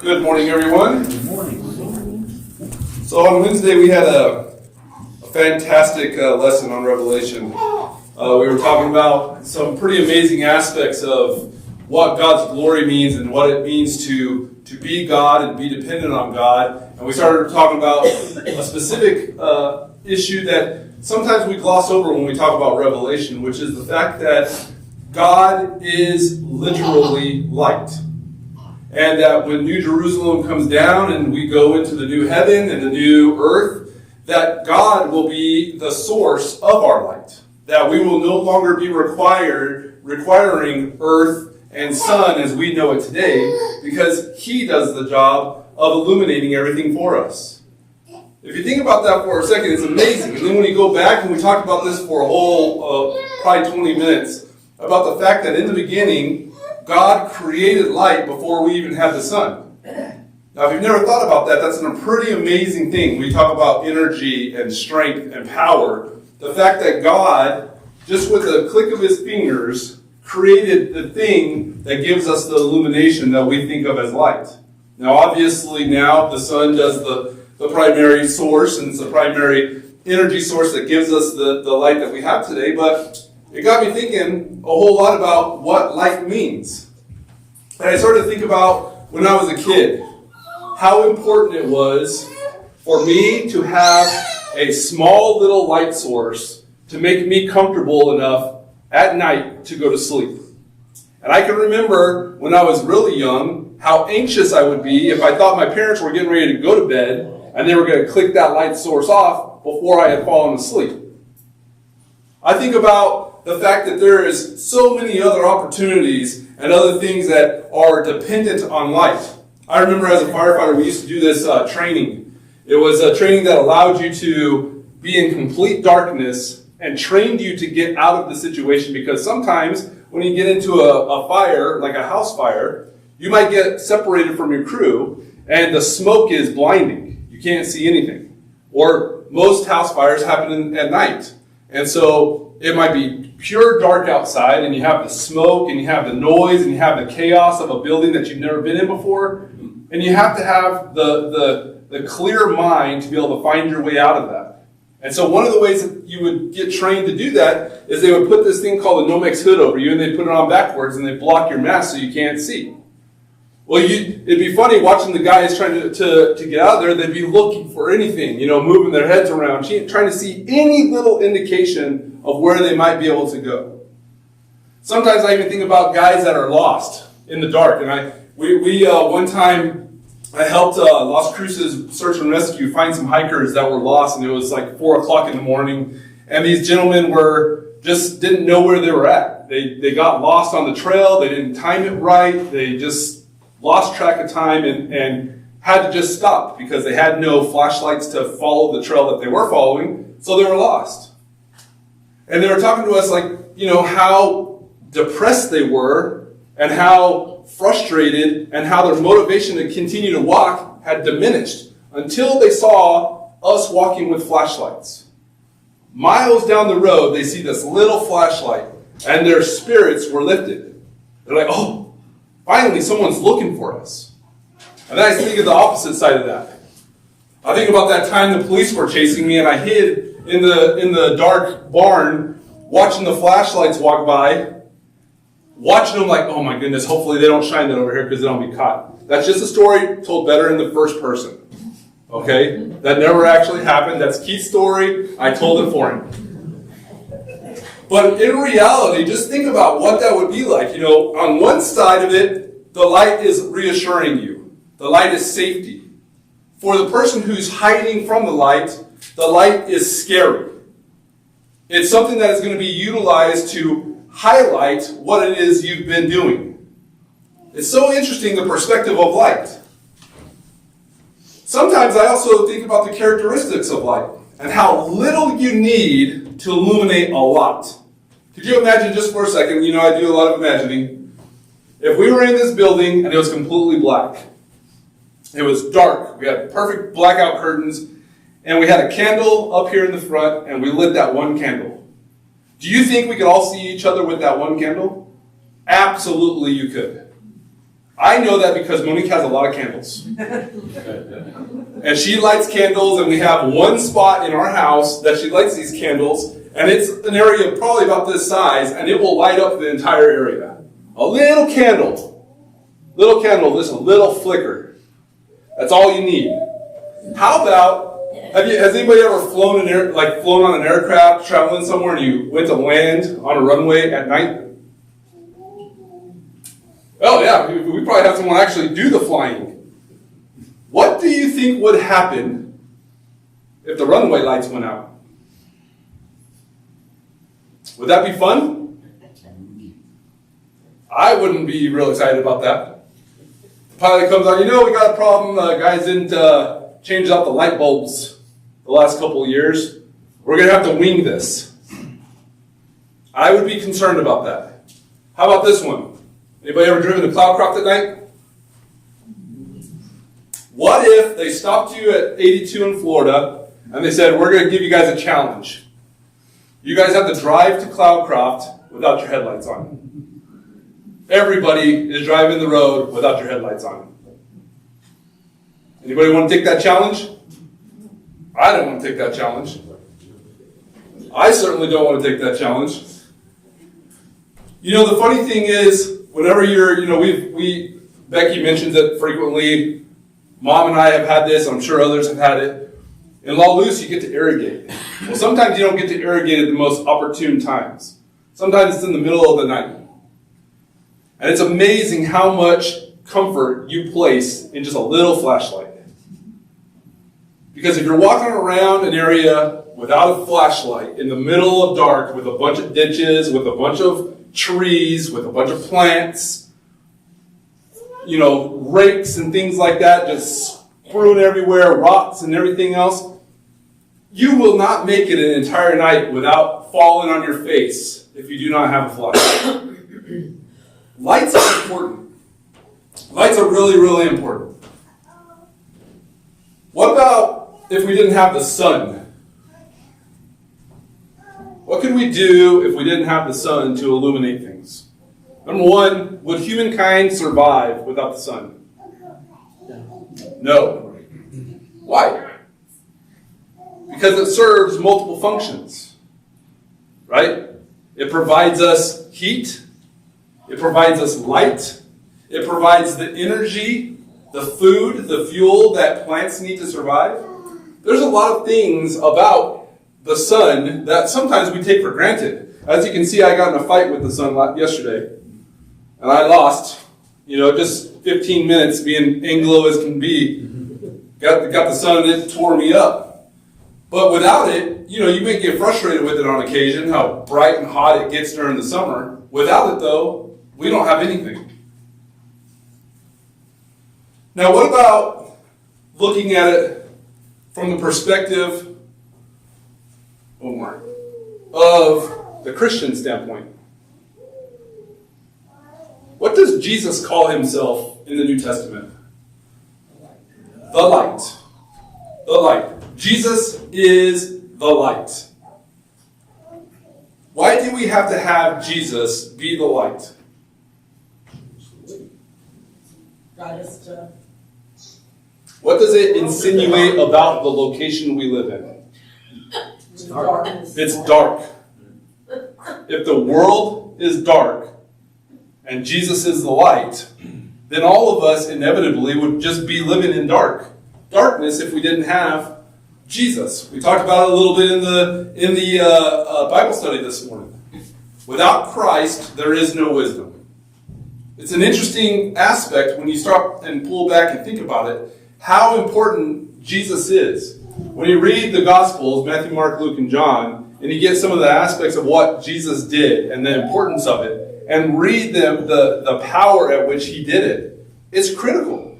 Good morning, everyone. Good morning. So on Wednesday we had a fantastic lesson on Revelation. We were talking about some pretty amazing aspects of what God's glory means and what it means to be God and be dependent on God. And we started talking about a specific issue that sometimes we gloss over when we talk about Revelation, which is the fact that God is literally light. And that when New Jerusalem comes down and we go into the new heaven and the new earth, that God will be the source of our light. That we will no longer be requiring earth and sun as we know it today, because He does the job of illuminating everything for us. If you think about that for a second, it's amazing. And then when you go back, and we talked about this for a whole probably 20 minutes, about the fact that in the beginning, God created light before we even had the sun. Now, if you've never thought about that, that's a pretty amazing thing. We talk about energy and strength and power. The fact that God, just with a click of His fingers, created the thing that gives us the illumination that we think of as light. Now, obviously, now the sun does the primary source, and it's the primary energy source that gives us the light that we have today, but it got me thinking a whole lot about what light means. And I started to think about when I was a kid, how important it was for me to have a small little light source to make me comfortable enough at night to go to sleep. And I can remember when I was really young, how anxious I would be if I thought my parents were getting ready to go to bed and they were going to click that light source off before I had fallen asleep. I think about the fact that there is so many other opportunities and other things that are dependent on light. I remember as a firefighter, we used to do this training. It was a training that allowed you to be in complete darkness and trained you to get out of the situation, because sometimes when you get into a fire, like a house fire, you might get separated from your crew and the smoke is blinding. You can't see anything. Or most house fires happen at night. And so it might be pure dark outside, and you have the smoke, and you have the noise, and you have the chaos of a building that you've never been in before. And you have to have the clear mind to be able to find your way out of that. And so one of the ways that you would get trained to do that is they would put this thing called a Nomex hood over you, and they'd put it on backwards, and they'd block your mask so you can't see. Well, it'd be funny watching the guys trying to get out there. They'd be looking for anything, moving their heads around, trying to see any little indication of where they might be able to go. Sometimes I even think about guys that are lost in the dark. And we one time I helped Las Cruces Search and Rescue find some hikers that were lost, and it was like 4 o'clock in the morning. And these gentlemen just didn't know where they were at. They got lost on the trail. They didn't time it right. They just lost track of time and had to just stop because they had no flashlights to follow the trail that they were following, so they were lost. And they were talking to us like, how depressed they were and how frustrated and how their motivation to continue to walk had diminished until they saw us walking with flashlights. Miles down the road, they see this little flashlight and their spirits were lifted. They're like, oh, finally, someone's looking for us. And then I think of the opposite side of that. I think about that time the police were chasing me and I hid in the dark barn watching the flashlights walk by, watching them like, oh my goodness, hopefully they don't shine that over here because they don't be caught. That's just a story told better in the first person. Okay? That never actually happened. That's Keith's story. I told it for him. But in reality, just think about what that would be like. On one side of it, the light is reassuring you. The light is safety. For the person who's hiding from the light is scary. It's something that is going to be utilized to highlight what it is you've been doing. It's so interesting, the perspective of light. Sometimes I also think about the characteristics of light and how little you need to illuminate a lot. Could you imagine just for a second, I do a lot of imagining. If we were in this building and it was completely black, it was dark, we had perfect blackout curtains, and we had a candle up here in the front, and we lit that one candle. Do you think we could all see each other with that one candle? Absolutely you could. I know that because Monique has a lot of candles. And she lights candles, and we have one spot in our house that she lights these candles, and it's an area probably about this size, and it will light up the entire area. A little candle, just a little flicker. That's all you need. How about, has anybody ever flown on an aircraft, traveling somewhere, and you went to land on a runway at night? Oh yeah, we probably have someone actually do the flying. What do you think would happen if the runway lights went out? Would that be fun? I wouldn't be real excited about that. The pilot comes on, we got a problem. Guys didn't change out the light bulbs the last couple of years. We're going to have to wing this. I would be concerned about that. How about this one? Anybody ever driven to Cloaked at night? What if they stopped you at 82 in Florida and they said, we're going to give you guys a challenge. You guys have to drive to Cloudcroft without your headlights on. Everybody is driving the road without your headlights on. Anybody want to take that challenge? I don't want to take that challenge. I certainly don't want to take that challenge. The funny thing is, whenever you're, Becky mentions it frequently. Mom and I have had this. I'm sure others have had it. In La Luz, you get to irrigate. Well, sometimes you don't get to irrigate at the most opportune times. Sometimes it's in the middle of the night. And it's amazing how much comfort you place in just a little flashlight. Because if you're walking around an area without a flashlight, in the middle of dark, with a bunch of ditches, with a bunch of trees, with a bunch of plants, rakes and things like that, just strewn everywhere, rocks and everything else, you will not make it an entire night without falling on your face if you do not have a flashlight. Lights are important. Lights are really, really important. What about if we didn't have the sun? What could we do if we didn't have the sun to illuminate things? Number one, would humankind survive without the sun? No. Why? Because it serves multiple functions, right? It provides us heat. It provides us light. It provides the energy, the food, the fuel that plants need to survive. There's a lot of things about the sun that sometimes we take for granted. As you can see, I got in a fight with the sun yesterday. And I lost, just 15 minutes being Anglo as can be. Got the sun and it tore me up. But without it, you may get frustrated with it on occasion, how bright and hot it gets during the summer. Without it, though, we don't have anything. Now, what about looking at it from the perspective of the Christian standpoint? What does Jesus call himself in the New Testament? The light. The light. Jesus is the light. Why do we have to have Jesus be the light? What does it insinuate about the location we live in? It's dark. If the world is dark and Jesus is the light, then all of us inevitably would just be living in darkness if we didn't have Jesus. We talked about it a little bit in the Bible study this morning. Without Christ, there is no wisdom. It's an interesting aspect when you start and pull back and think about it, how important Jesus is. When you read the Gospels, Matthew, Mark, Luke, and John, and you get some of the aspects of what Jesus did and the importance of it, and read the power at which he did it, it's critical.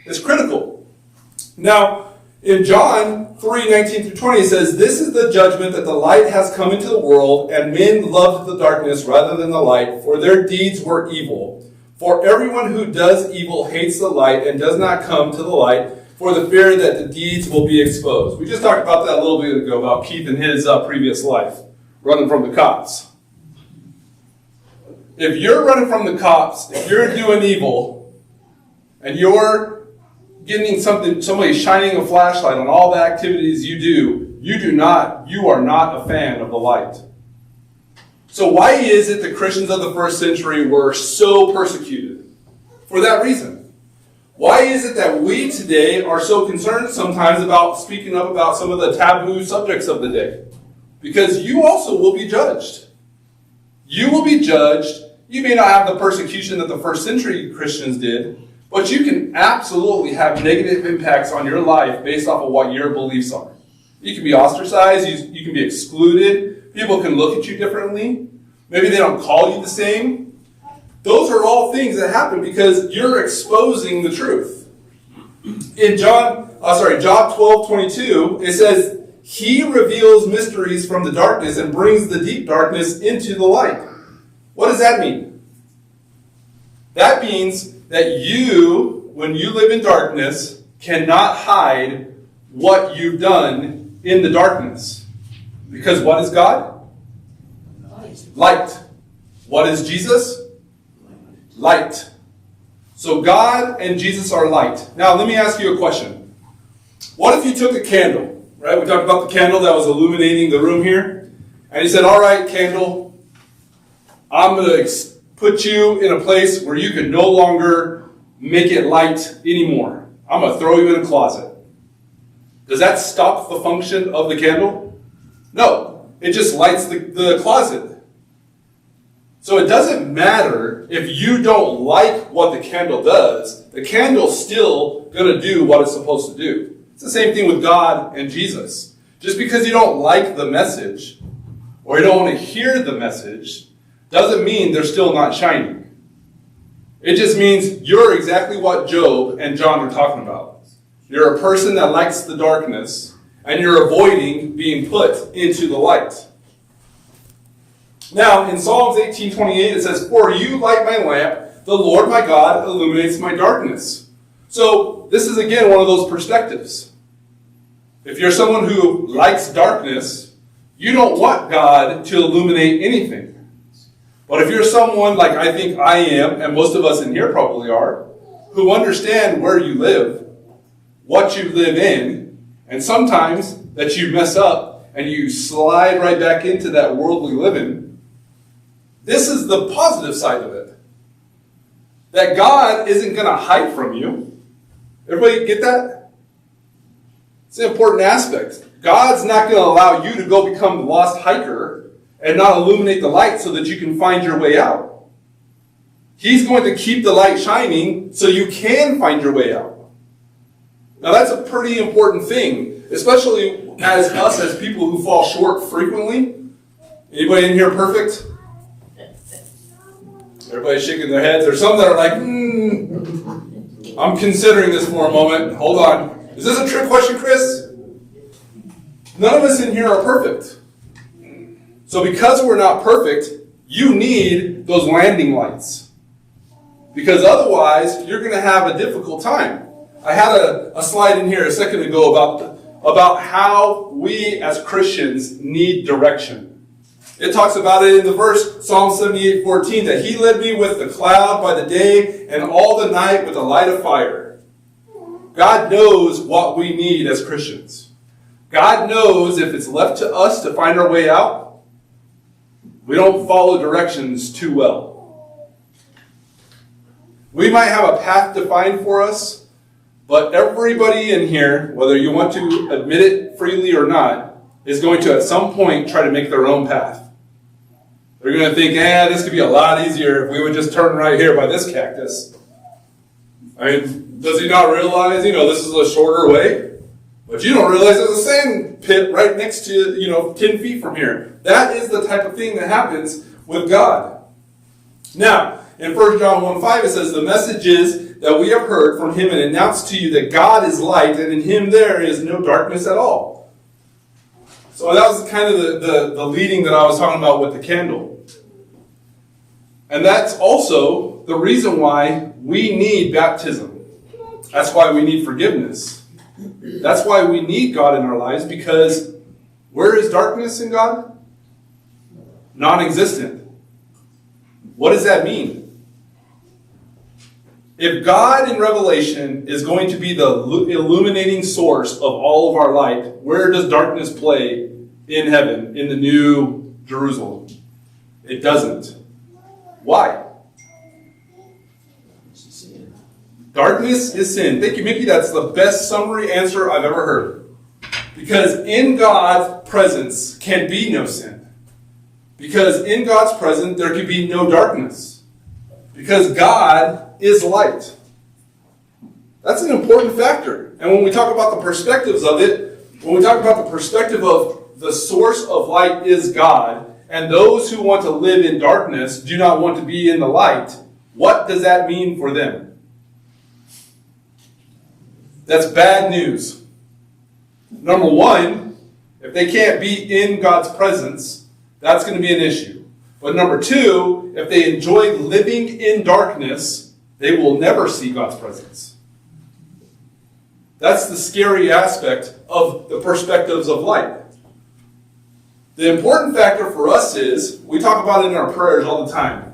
It's critical. Now, in John 3:19-20, it says, "This is the judgment that the light has come into the world, and men loved the darkness rather than the light, for their deeds were evil. For everyone who does evil hates the light and does not come to the light, for the fear that the deeds will be exposed." We just talked about that a little bit ago, about Keith and his previous life, running from the cops. If you're running from the cops, if you're doing evil, and you're getting somebody shining a flashlight on all the activities you are not a fan of the light. So why is it the Christians of the first century were so persecuted? For that reason. Why is it that we today are so concerned sometimes about speaking up about some of the taboo subjects of the day? Because you also will be judged. You will be judged. You may not have the persecution that the first century Christians did, but you can absolutely have negative impacts on your life based off of what your beliefs are. You can be ostracized. You can be excluded. People can look at you differently. Maybe they don't call you the same. Those are all things that happen because you're exposing the truth. In John 12:22, it says, He reveals mysteries from the darkness and brings the deep darkness into the light. What does that mean? That means that you, when you live in darkness, cannot hide what you've done in the darkness. Because what is God? Light. What is Jesus? Light. So God and Jesus are light. Now let me ask you a question. What if you took a candle, right? We talked about the candle that was illuminating the room here. And he said, all right, candle, I'm going to put you in a place where you can no longer make it light anymore. I'm going to throw you in a closet. Does that stop the function of the candle? No. It just lights the closet. So it doesn't matter if you don't like what the candle does. The candle's still going to do what it's supposed to do. It's the same thing with God and Jesus. Just because you don't like the message or you don't want to hear the message doesn't mean they're still not shining. It just means you're exactly what Job and John are talking about. You're a person that likes the darkness, and you're avoiding being put into the light. Now, in Psalms 18:28, it says, For you light my lamp, the Lord my God illuminates my darkness. So, this is again one of those perspectives. If you're someone who likes darkness, you don't want God to illuminate anything. But if you're someone like I think I am, and most of us in here probably are, who understand where you live, what you live in, and sometimes that you mess up and you slide right back into that world we live in, this is the positive side of it. That God isn't going to hide from you. Everybody get that? It's an important aspect. God's not going to allow you to go become the lost hiker and not illuminate the light so that you can find your way out. He's going to keep the light shining so you can find your way out. Now that's a pretty important thing, especially as us as people who fall short frequently. Anybody in here perfect? Everybody's shaking their heads. There's some that are like, I'm considering this for a moment. Hold on. Is this a trick question, Chris? None of us in here are perfect. So because we're not perfect, you need those landing lights. Because otherwise, you're going to have a difficult time. I had a slide in here a second ago about how we as Christians need direction. It talks about it in the verse, Psalm 78:14, that He led me with the cloud by the day and all the night with the light of fire. God knows what we need as Christians. God knows if it's left to us to find our way out, we don't follow directions too well. We might have a path defined for us, but everybody in here, whether you want to admit it freely or not, is going to at some point try to make their own path. They're going to think, this could be a lot easier if we would just turn right here by this cactus. I mean, does he not realize, this is a shorter way? But you don't realize there's a sand pit right next to, 10 feet from here. That is the type of thing that happens with God. Now, in 1 John 1:5, it says, the message is that we have heard from Him and announced to you that God is light, and in Him there is no darkness at all. So that was kind of the leading that I was talking about with the candle. And that's also the reason why we need baptism. That's why we need forgiveness. That's why we need God in our lives, because where is darkness in God? Non-existent. What does that mean? If God in Revelation is going to be the illuminating source of all of our light, where does darkness play in heaven, in the new Jerusalem? It doesn't. Why? Darkness is sin. Thank you, Mickey. That's the best summary answer I've ever heard. Because in God's presence can be no sin. Because in God's presence there can be no darkness. Because God is light. That's an important factor. And when we talk about the perspectives of it, when we talk about the perspective of the source of light is God, and those who want to live in darkness do not want to be in the light, what does that mean for them? That's bad news. Number one, if they can't be in God's presence, that's going to be an issue. But number two, if they enjoy living in darkness, they will never see God's presence. That's the scary aspect of the perspectives of light. The important factor for us is, we talk about it in our prayers all the time.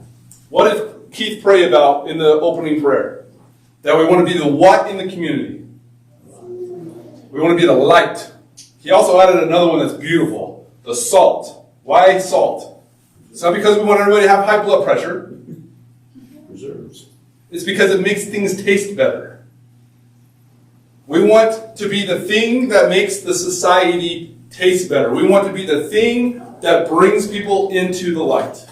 What did Keith pray about in the opening prayer? That we want to be the what in the community? We want to be the light. He also added another one that's beautiful. The salt. Why salt? It's not because we want everybody to have high blood pressure. Preserves. It's because it makes things taste better. We want to be the thing that makes the society taste better. We want to be the thing that brings people into the light.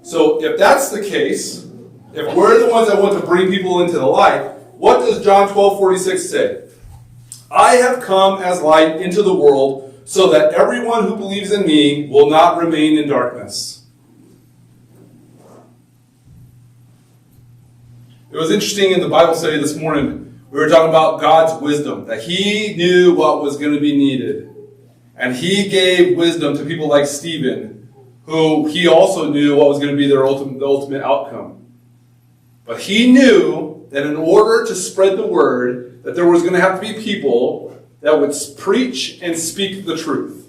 So if that's the case, if we're the ones that want to bring people into the light, what does John 12:46 say? I have come as light into the world so that everyone who believes in me will not remain in darkness. It was interesting in the Bible study this morning, we were talking about God's wisdom, that he knew what was going to be needed. And he gave wisdom to people like Stephen, who he also knew what was going to be their ultimate outcome. But he knew that in order to spread the word, that there was going to have to be people that would preach and speak the truth,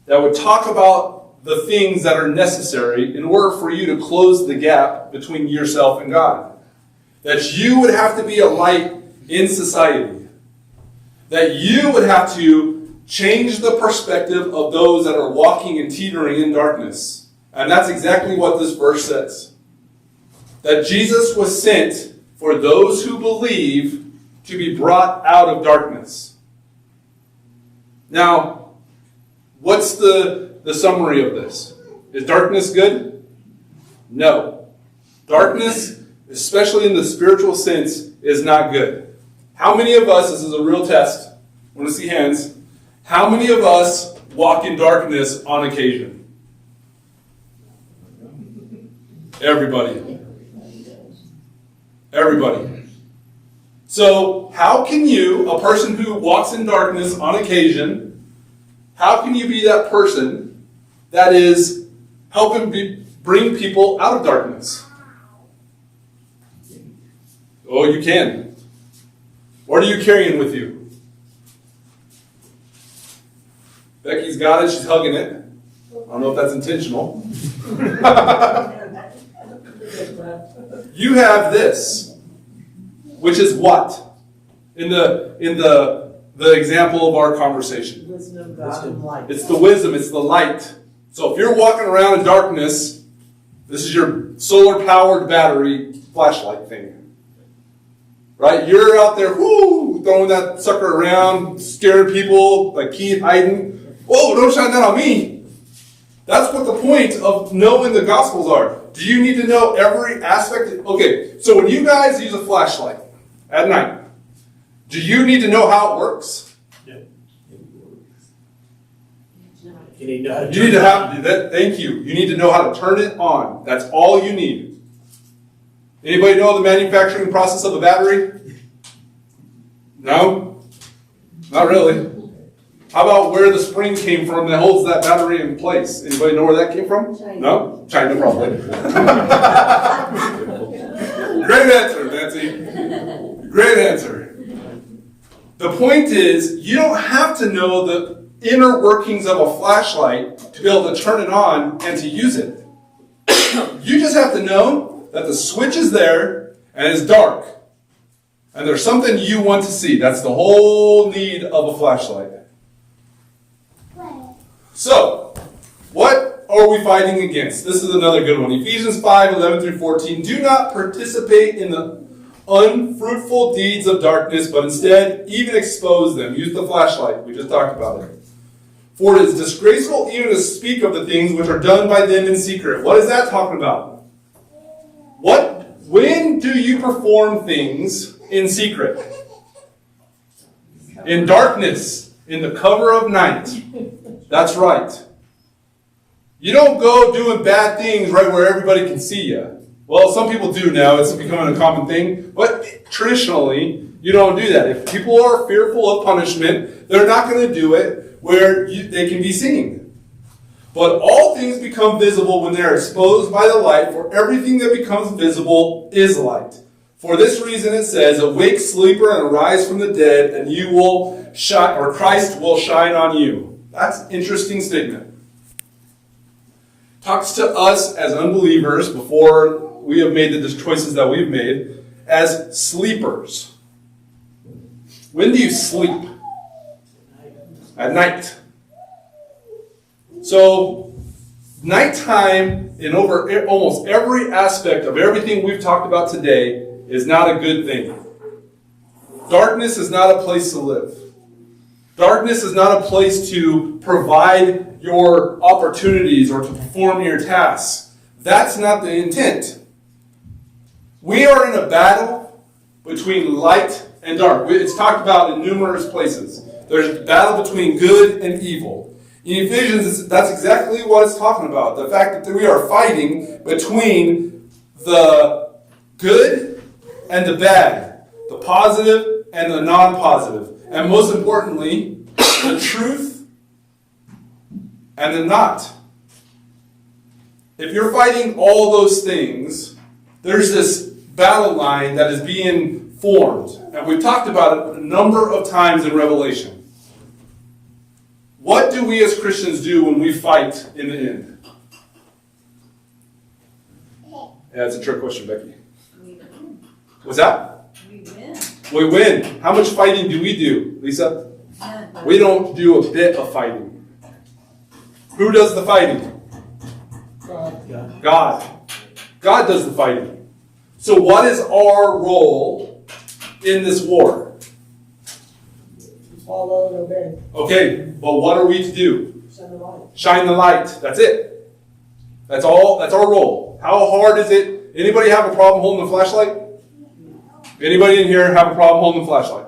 that would talk about the things that are necessary in order for you to close the gap between yourself and God. That you would have to be a light in society. That you would have to change the perspective of those that are walking and teetering in darkness. And that's exactly what this verse says. That Jesus was sent for those who believe to be brought out of darkness. Now, what's the summary of this? Is darkness good? No. Darkness, especially in the spiritual sense, is not good. How many of us, this is a real test, I want to see hands, how many of us walk in darkness on occasion? Everybody. Everybody. So, how can you, a person who walks in darkness on occasion, how can you be that person that is helping bring people out of darkness? Oh, you can. What are you carrying with you? Becky's got it. She's hugging it. I don't know if that's intentional. You have this, which is what? In the example of our conversation. Wisdom of God and light. It's the wisdom, it's the light. So if you're walking around in darkness, this is your solar-powered battery flashlight thing. Right? You're out there, throwing that sucker around, scaring people, like Keith hiding. Whoa, don't shine that on me. That's what the point of knowing the Gospels are. Do you need to know every aspect? Okay, so when you guys use a flashlight at night, do you need to know how it works? Yeah. You need to have that. Thank you. You need to know how to turn it on. That's all you need. Anybody know the manufacturing process of a battery? No? Not really. How about where the spring came from that holds that battery in place? Anybody know where that came from? China. No? China, probably. Great answer, Nancy. Great answer. The point is, you don't have to know the inner workings of a flashlight to be able to turn it on and to use it. You just have to know that the switch is there and it's dark, and there's something you want to see. That's the whole need of a flashlight. So, what are we fighting against? This is another good one. Ephesians 5:11-14. Do not participate in the unfruitful deeds of darkness, but instead even expose them. Use the flashlight. We just talked about it. For it is disgraceful even to speak of the things which are done by them in secret. What is that talking about? When do you perform things in secret? In darkness, in the cover of night. That's right. You don't go doing bad things right where everybody can see you. Well, some people do now. It's becoming a common thing. But traditionally, you don't do that. If people are fearful of punishment, they're not going to do it where they can be seen. But all things become visible when they are exposed by the light, for everything that becomes visible is light. For this reason it says, awake, sleeper, and arise from the dead, and you will shine, or Christ will shine on you. That's an interesting statement. Talks to us as unbelievers before we have made the choices that we've made as sleepers. When do you sleep? At night. So, nighttime in over almost every aspect of everything we've talked about today is not a good thing. Darkness is not a place to live. Darkness is not a place to provide your opportunities or to perform your tasks. That's not the intent. We are in a battle between light and dark. It's talked about in numerous places. There's a battle between good and evil. In Ephesians, that's exactly what it's talking about. The fact that we are fighting between the good and the bad, the positive and the non-positive, and most importantly, the truth and the not. If you're fighting all those things, there's this battle line that is being formed. And we've talked about it a number of times in Revelation. What do we as Christians do when we fight in the end? Yeah, it's a trick question, Becky. We win. What's that? We win. We win. How much fighting do we do, Lisa? None. We don't do a bit of fighting. Who does the fighting? God. God does the fighting. So what is our role in this war? Follow and obey. Okay, but what are we to do? Shine the light. Shine the light. That's it. That's all. That's our role. How hard is it? Anybody have a problem holding a flashlight? Anybody in here have a problem holding a flashlight?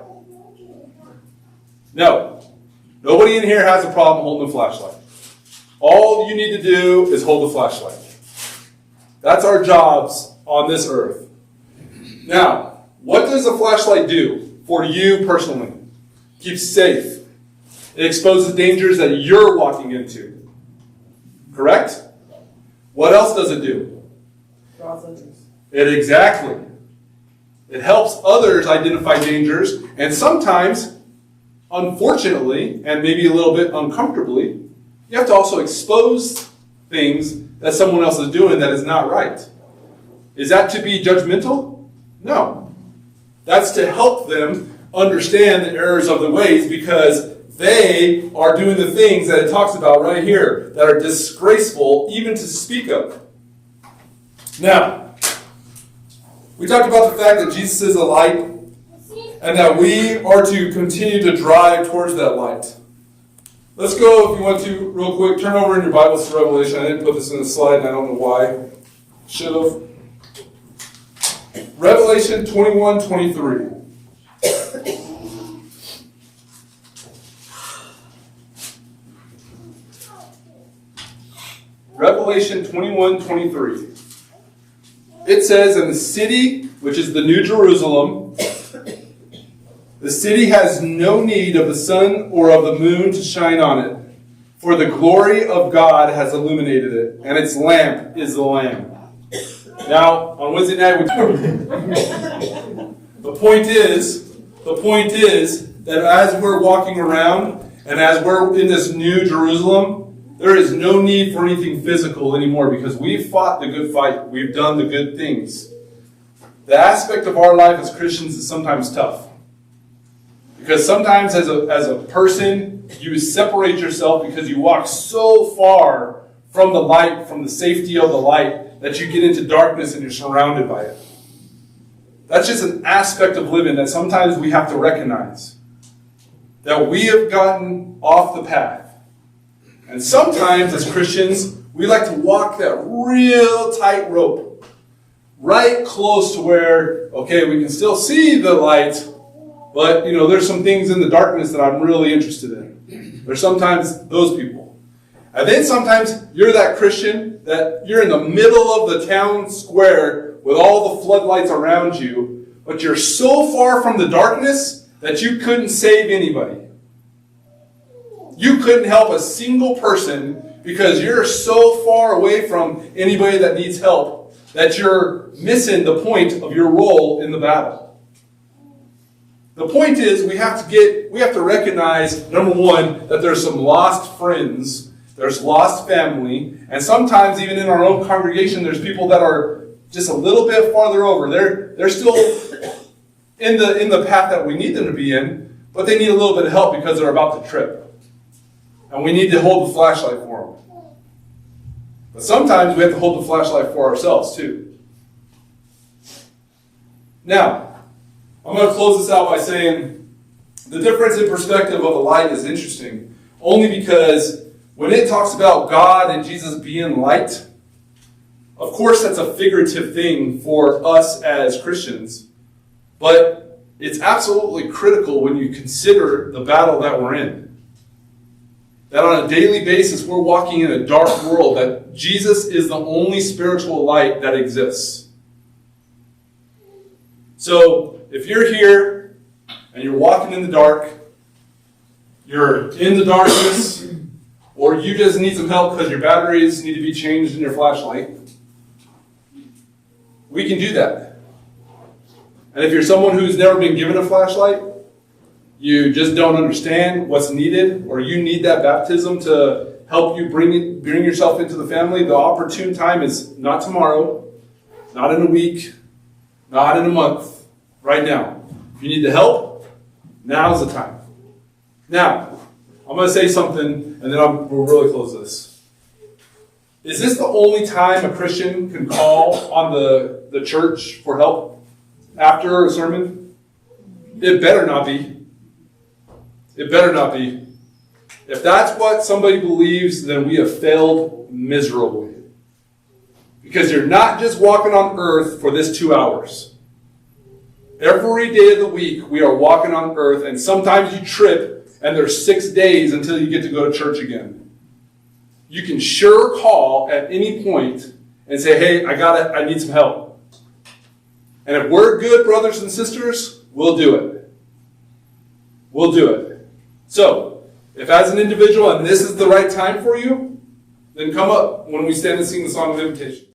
No. Nobody in here has a problem holding a flashlight. All you need to do is hold the flashlight. That's our jobs on this earth. Now, what does a flashlight do for you personally? Keeps safe. It exposes dangers that you're walking into. Correct? What else does it do? Draws others. Exactly. It helps others identify dangers, and sometimes, unfortunately, and maybe a little bit uncomfortably, you have to also expose things that someone else is doing that is not right. Is that to be judgmental? No. That's to help them understand the errors of the ways, because they are doing the things that it talks about right here that are disgraceful even to speak of. Now, we talked about the fact that Jesus is a light and that we are to continue to drive towards that light. Let's go, if you want to, real quick, turn over in your Bibles to Revelation. I didn't put this in the slide, and I don't know why. Should have. Revelation 21:23. Revelation 21:23. It says, "In the city, which is the New Jerusalem, the city has no need of the sun or of the moon to shine on it, for the glory of God has illuminated it, and its lamp is the Lamb." Now, on Wednesday night, the point is that as we're walking around and as we're in this New Jerusalem, there is no need for anything physical anymore, because we've fought the good fight. We've done the good things. the aspect of our life as Christians is sometimes tough. Because sometimes as a person, you separate yourself because you walk so far from the light, from the safety of the light, that you get into darkness and you're surrounded by it. That's just an aspect of living that sometimes we have to recognize. That we have gotten off the path. And sometimes as Christians, we like to walk that real tight rope. Right close to where, okay, we can still see the light, but there's some things in the darkness that I'm really interested in. There's sometimes those people. And then sometimes you're that Christian that you're in the middle of the town square with all the floodlights around you, but you're so far from the darkness that you couldn't save anybody. You couldn't help a single person because you're so far away from anybody that needs help that you're missing the point of your role in the battle. The point is we have to recognize, number one, that there's some lost friends, there's lost family, and sometimes even in our own congregation there's people that are just a little bit farther over. They're still in the path that we need them to be in, but they need a little bit of help because they're about to trip. And we need to hold the flashlight for them. But sometimes we have to hold the flashlight for ourselves too. Now, I'm going to close this out by saying the difference in perspective of the light is interesting. Only because when it talks about God and Jesus being light, of course that's a figurative thing for us as Christians. But it's absolutely critical when you consider the battle that we're in. That on a daily basis, we're walking in a dark world, that Jesus is the only spiritual light that exists. So, if you're here and you're walking in the dark, you're in the darkness, or you just need some help because your batteries need to be changed in your flashlight, we can do that. And if you're someone who's never been given a flashlight, you just don't understand what's needed, or you need that baptism to help you bring yourself into the family, the opportune time is not tomorrow, not in a week, not in a month, right now. If you need the help, now's the time. Now, I'm going to say something, and then we'll really close this. Is this the only time a Christian can call on the church for help after a sermon? It better not be. It better not be. If that's what somebody believes, then we have failed miserably. Because you're not just walking on earth for this 2 hours. Every day of the week, we are walking on earth, and sometimes you trip, and there's 6 days until you get to go to church again. You can sure call at any point and say, hey, I need some help. And if we're good brothers and sisters, we'll do it. We'll do it. So, if as an individual and this is the right time for you, then come up when we stand and sing the song of invitation.